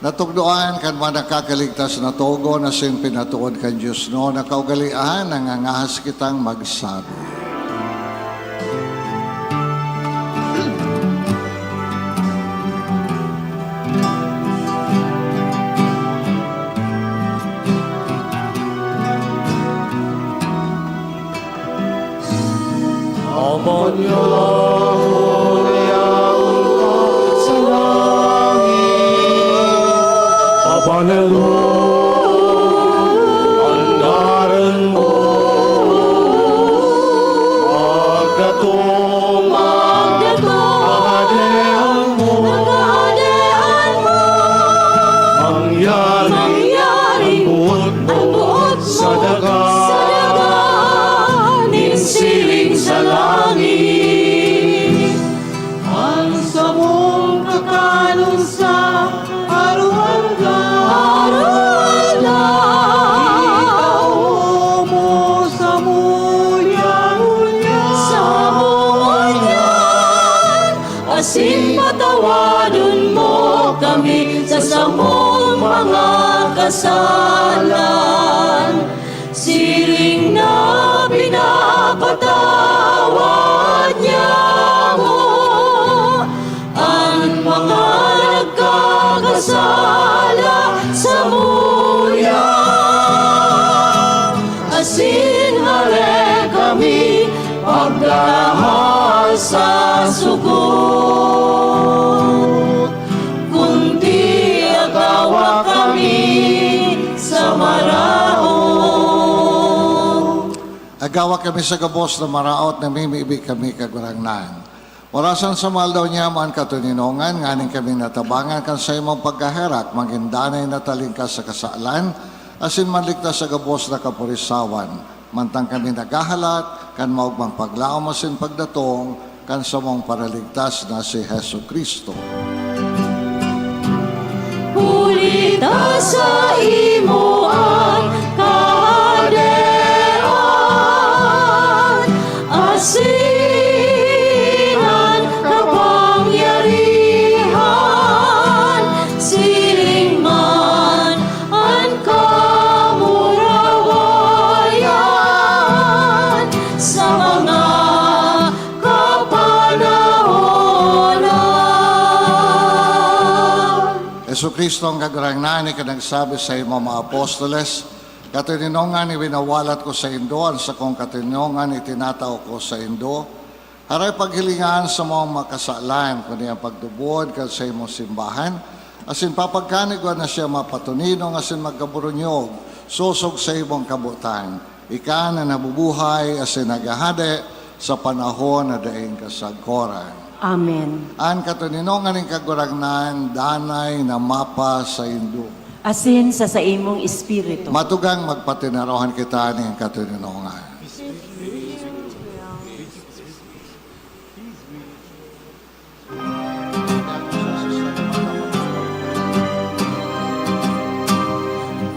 Natugdoan kan mga nakakaligtas na togo na sing pinatuod kan Diyos no, nakaugalian nangangahas kitang magsabi. Aman niya sa langit, papanalo ang daran mo, magdatong kahadean mo, mangyari ang buot sa dagat, ninsiling sa langit. Ang samong kakalon sa aruhanggan, ikaw mo sa mulyan, asin patawadon mo kami sa samong mga kasalan. Siring na pinapatawad niya mo ang mga nagkakasala sa mulyan. Asin hale kami pagdahal sa sugot, kundi agawa kami sa maraon. Agawa kami sa gabos na maraot na mimiibig kami kagwarangnan. Orasan sa mahal daw niya man katuninongan, nganing kami natabangan kan sa imong pagkaherak, magindanay na talingkas sa kasalan, asin manligtas sa gabos na kapurisawan. Mantang kami nagahalat, kan maugmang paglaom asin pagdatong, kan sa mong paraligtas na si Hesu Kristo. Kita sa imo ang kahadean, asinan kapangyarihan, siling man ang kamurawayan sa mga kapanahonan. Yesu Kristo ang kagurangnan ni nagsabi sa imo mga apostoles, katininongan winawalat ko sa Indo, sa kong katininongan itinatao ko sa Indo. Haray paghilingan sa mga makasalan, kundi ang pagtubod ka sa imo simbahan, asin papagkanig ko na siya mapatuninong, asin magkaburunyog, susog sa imong kabutan. Ika na nabubuhay, asin nagahade sa panahon na daing kasagkoran. Amen. Ang katininongan ng kagurangnan, danay na mapa sa Indo. Asin sa imong espiritu. Matugang magpatinarohan kita ng katininongan.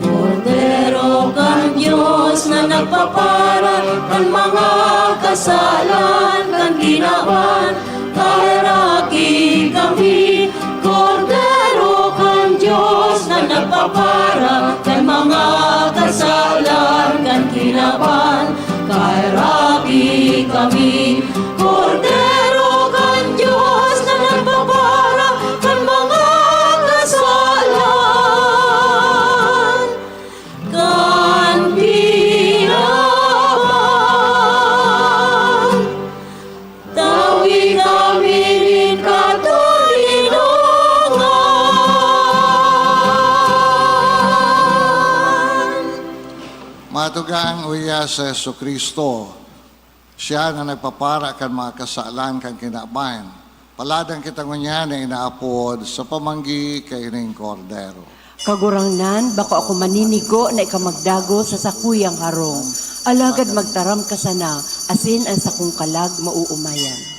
Kordero kan Diyos na nagpapara kan mga kasalan kan ginawan, kahiraki kami. Kordero kan Diyos na nagpapara kan mga kasalan kan ginawan, kahiraki kami. Kordero kan Diyos na nagpapara kan mga kasalan kan ginawan, tawi kami rin katulinongan. Matugang uya sa Yesu Kristo, siya na nagpapara kan mga kasalan kan kinabayan. Paladang kita ngunya na inaapod sa pamanggi kay ning kordero. Kagurangnan, bako ako maninigo na ikamagdago sa sakuyang harong. Alagad magtaram ka sana, asin ang sakong kalag mauumayan.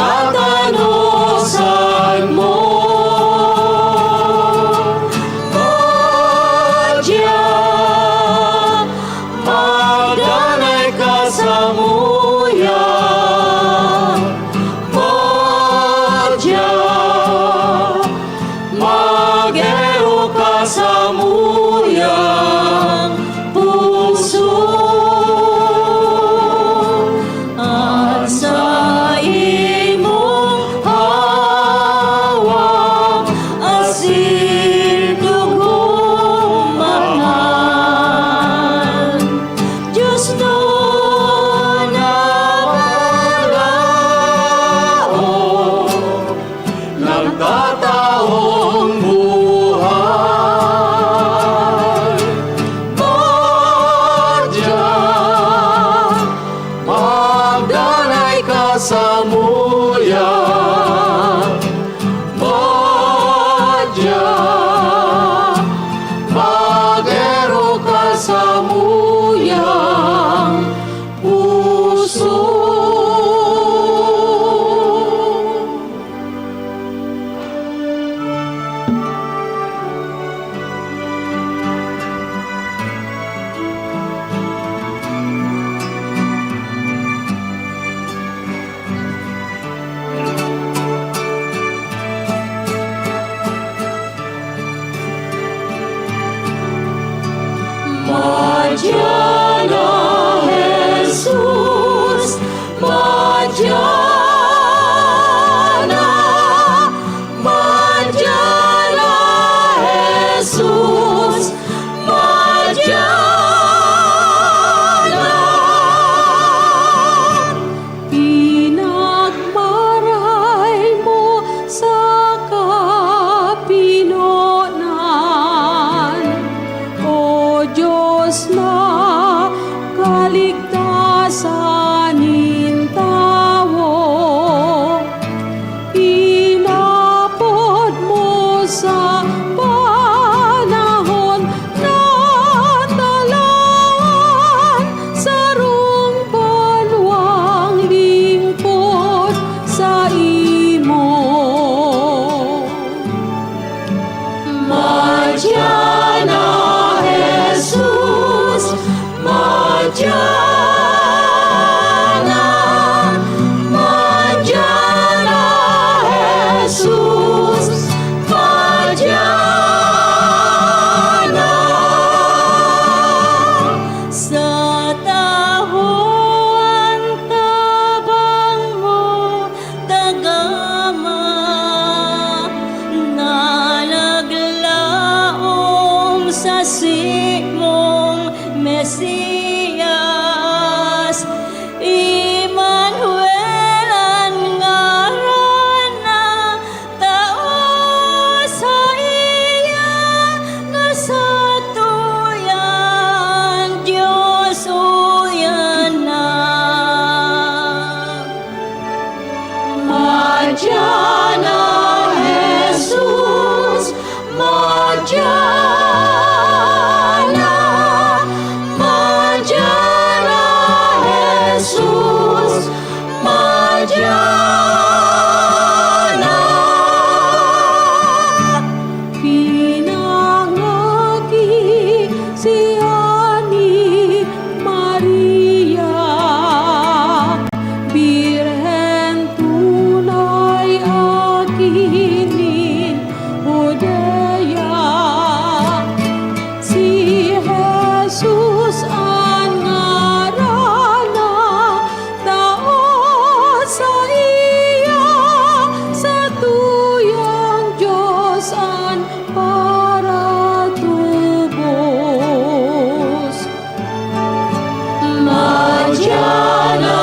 katanusan mo. Madya, magdanay ka sa muya. Madya, magero ka sa muyang puso. At sa imong hawak asin dugong mahal. Diyos no nagalao, nagtataong buhay. Madya, magdanay ka sa muya. Madya, magero ka sa muyang puso. Madya na Jesus, madya na, madya na Jesus, madya na. Pinagmaray mo sa kapinonan, O Diyos na kaligtasan nin tawo. Inapod mo sa panahon na talaan, sarong banwang lingkod sa imo. Madya na Jesus, madya na, madya na Jesus, madya na. Sa taho ang tabang mo, tagama, nalaglaom sa simong Mesiyas. Emmanuel ang ngaran na tao sa iya, nasatuyan Diyos uyan na. Madya na Jesus, madya na, madya na Jesus, madya na. Pinangagi siya ni Maria, Birhen tunay akinin Judea. Si Jesus ang ngarana, tao sa iya, sa tuyang Diyos ang para tubos. Madya na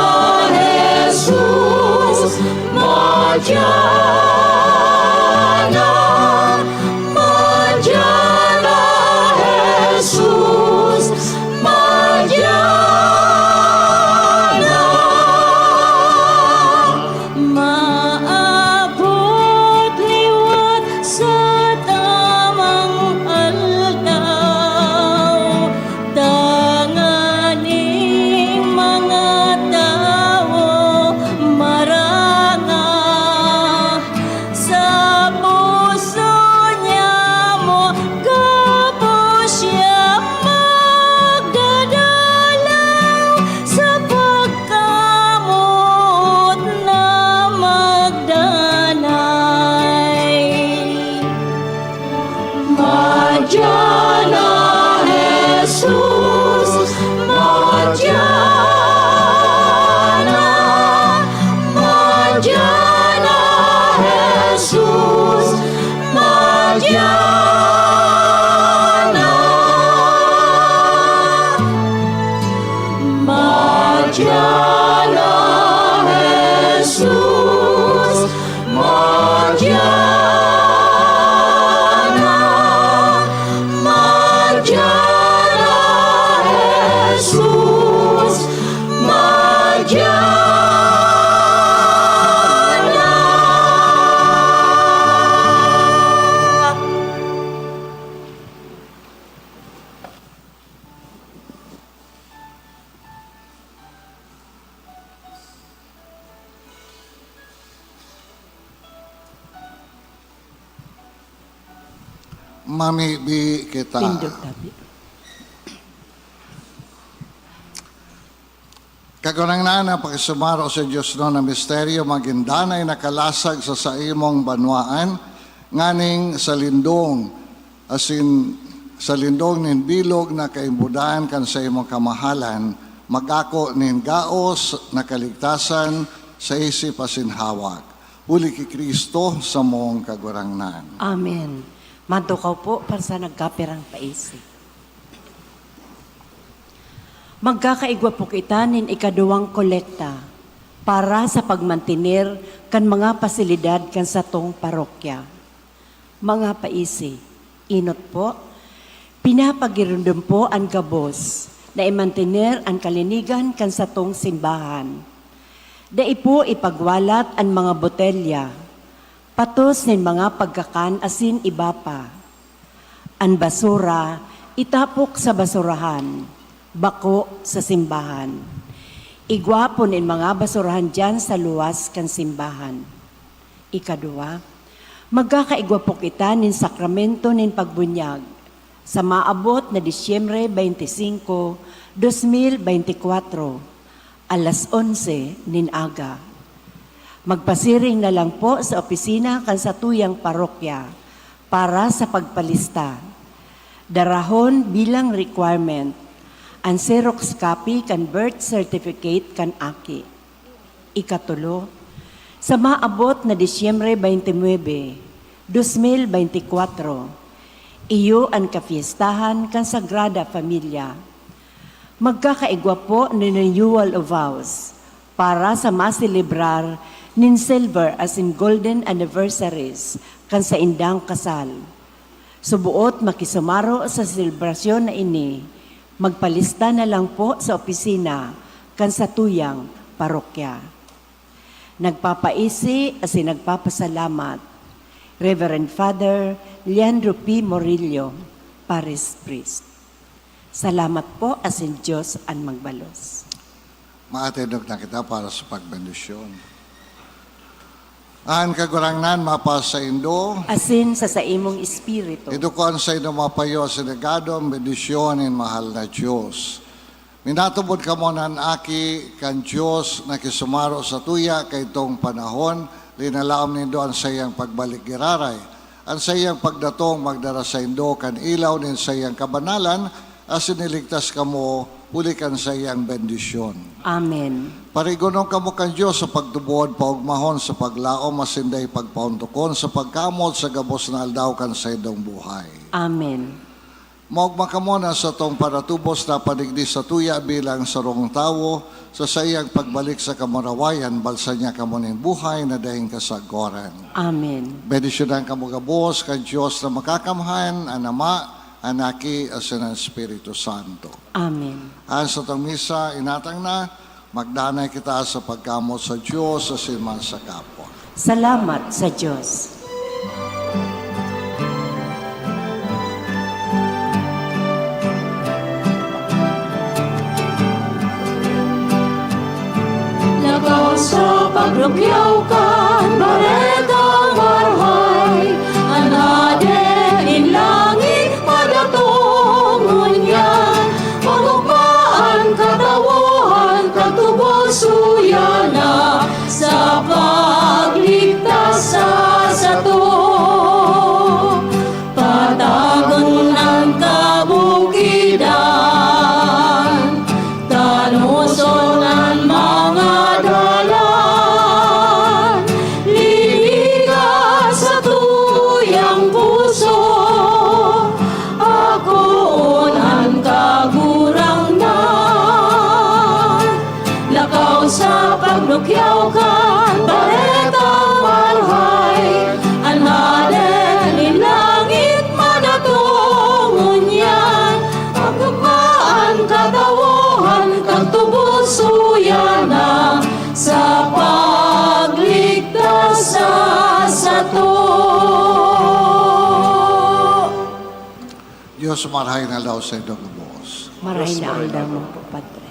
Jesus, madya na, madya na Jesus, madya na. Maabot liwat sa tamang aldaw, tanganing mga tao maranga. mamibi kita. Pindot tabi. Kagunang na pakisumaro sa Diyos no na misteryo magindanay nakalasag sa imong banwaan nganing sa lindong asin sa lindong nin bilog na kaimbudan kan sa imong kamahalan magako nin gaos na kaligtasan sa isip asin hawak. Uli ki Kristo sa mong kagurangnan. Amen. Matukaw po para sa nagkapirang paisip. Magkakaigwa po kita nin ikaduwang kolekta para sa pagmantinir kan mga pasilidad kan sa tong parokya. Mga paisi, inot po, pinapagirundum po ang gabos na imantinir ang kalinigan kan sa tong simbahan. Dai po ipagwalat ang mga botelya, patos nin mga pagkakan asin iba pa. Ang basura, itapok sa basurahan, bako sa simbahan. Igwapon in mga basurahan dyan sa luwas kan simbahan. Ikadua, magkakaigwapok kita nin sakramento nin pagbunyag sa maabot na Disyembre 25, 2024, alas 11 nin aga. Magpasiring na lang po sa opisina kan sa tuyang parokya para sa pagpalista. Darahon bilang requirement ang Xerox copy kan birth certificate kan aki. Ikatulo, sa maabot na Disyembre 29, 2024, iyo ang kafiestahan kan Sagrada Familia. Magkakaigwa po ni renewal of vows para sa maselebrar nin silver as in golden anniversaries kan sa indang kasal. Subuot makisumaro sa selebrasyon na ini, magpalista na lang po sa opisina kan sa tuyang parokya. Nagpapaisi as in nagpapasalamat, Reverend Father Leandro P. Morillo, Paris Priest. Salamat po as in Diyos ang magbalos. Maatidog na kita para sa pagbendisyon. Ang kagurangnan mapasa Indo, Asin sa imong espiritu. idukon sa ino mapayo sinagado, bendisyon in mahal na Diyos. Minatubod ka mo nan aki kan Diyos na kisumaro sa tuya kay itong panahon, linalaom nindo ang sayang pagbalik giraray. Ang sayang pagdatong magdara sa Indo kan ilaw nin sayang kabanalan, as iniligtas ka mo, uli kan sayang bendisyon. Amen. Parigunong kamo kan Diyos sa pagtubuod paugmahon sa paglaom masinday pagpauntukon sa pagkamot sa gabos na aldaw kan sa idong buhay. Amen. Maugma kamo na sa tong paratubos na padigdi sa tuya bilang sarong tawo sa sayang pagbalik sa kamarawayan balsa niya kamo ning buhay na dahing kasagoran. Amen. Bendisyonan kamo gabos kan Diyos na makakamhan ang Ama, Anaki, asin ang Espiritu Santo. Amen. Ang sa tong misa, inatang na, magdanay kita sa pagkamot sa Diyos sa siman sa kapwa. Salamat sa Diyos. Lagaw sa paglukyaw kan baretang marhay, anaden in langit padatongon yan, magugmaan katawuhan katubosuyana sa pagligtas sa to. Patagon ng kabukidan, tanuson ang mga dalan, liligas sa tuyang puso, akoon ang kagurangnan. Lakaw sa paglukyaw kan baretang marhay, anhaden in langit madatongon yan, pagkupaan katawuhan kagtubusuyana sa pagligtas sa to. Diyos marahay na daw sa idong buhos. Maray na ang damo po, Padre.